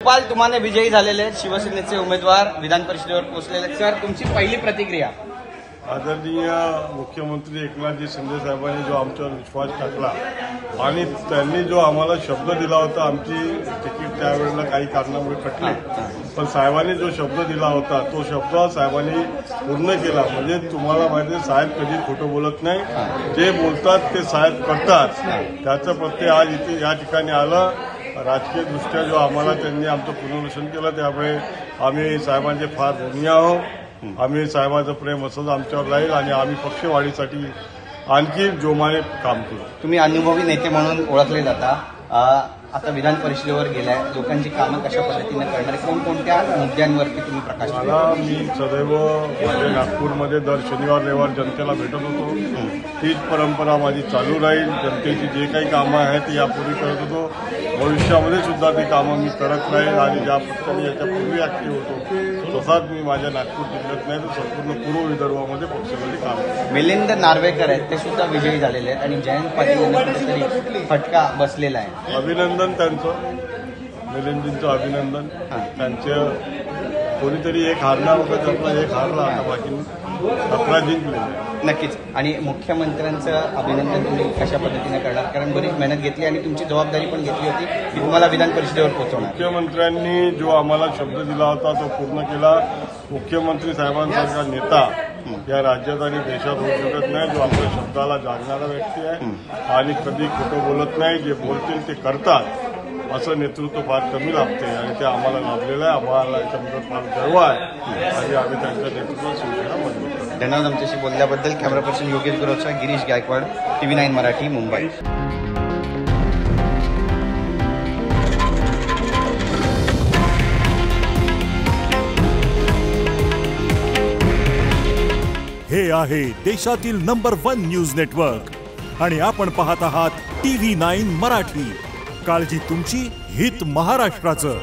गोपाल तुमाने विजयी झालेले आहेत, शिवसेनेचे उमेदवार विधान परिषदेवर पोहोचलेले आहेत. सर, तुमची पहिली प्रतिक्रिया? आदरणीय मुख्यमंत्री एकनाथजी शिंदे साहेबांनी जो आमच्यावर विश्वास टाकला आणि त्यांनी जो आम्हाला शब्द दिला होता, आमची तिकीट त्यावेळेला काही कारणामुळे कटली, पण साहेबांनी जो शब्द दिला होता तो शब्द साहेबांनी पूर्ण केला. म्हणजे तुम्हाला माहिती आहे, साहेब कधी खोटं बोलत नाही, जे बोलतात ते साहेब करतात. त्याचं प्रत्यय आज इथे या ठिकाणी आलं. राजकीय दृष्ट्या जो आम्हाला त्यांनी आमचं पुनर्वसन केलं, त्यामुळे आम्ही साहेबांचे फार ऋणी आहोत. आम्ही साहेबांचं प्रेम असंच आमच्यावर राहील आणि आम्ही पक्षवाढीसाठी आणखी जोमाने काम करू. तुम्ही अनुभवी नेते म्हणून ओळखले जाता. आता विधान परिषदेवर गेलाय, लोकांची कामं कशा पद्धतीने करणार, कोणकोणत्या मुद्द्यांवरती तुम्ही प्रकाश मला मी सदैव माझ्या नागपूरमध्ये दर शनिवार रविवार जनतेला भेटत होतो. तीच परंपरा माझी चालू राहील. जनतेची जे काही कामं आहेत ती यापूर्वी करत होतो, भविष्यामध्ये सुद्धा ती कामं मी करत राहील. आणि ज्या पद्धतीने याच्यापूर्वी ऍक्टिव्ह होतो तसाच मी माझ्या नागपूर जिल्ह्यात नाही तर संपूर्ण पूर्व विदर्भामध्ये पक्षामध्ये काम करतो. मिलिंद नार्वेकर आहेत, ते सुद्धा विजयी झालेले आहेत आणि जयंत पाटील यांना कुठेतरी फटका बसलेला आहे. अभिनंदन त्यांचं, मिलिंदजींचं अभिनंदन. त्यांचं कोणीतरी एक हारणार होतं, त्यातला एक हारला, आता बाकी 11 जिंकले. नक्कीच. आणि मुख्यमंत्र्यांचं अभिनंदन तुम्ही कशा पद्धतीने करणार, कारण बरीच मेहनत घेतली आणि तुमची जबाबदारी पण घेतली होती की तुम्हाला विधान परिषदेवर पोहोचवणार. मुख्यमंत्र्यांनी जो आम्हाला शब्द दिला होता तो पूर्ण केला. मुख्यमंत्री साहेबांसारखा नेता या राज्यात आणि देशात होऊ शकत नाही, जो आपल्या शब्दाला जागणारा व्यक्ती आहे आणि कधी खोटं बोलत नाही. जे बोलतील ते करतात, असं नेतृत्व फार कमी लाभते आणि ते आम्हाला लाभलेलं आहे. आम्हाला याच्याबद्दल फार गर्व आहे आणि आम्ही त्यांच्या नेतृत्वात शिवसेना मजबूत करतो. धन्यवाद आमच्याशी बोलल्याबद्दल. कॅमेरा पर्सन योगेश गुरवचा, गिरीश गायकवाड, TV9 मराठी, मुंबई. हे आहे देशातील नंबर 1 न्यूज नेटवर्क आणि आपण पाहत आहात TV9 मराठी. काळजी तुमची, हित महाराष्ट्राचं.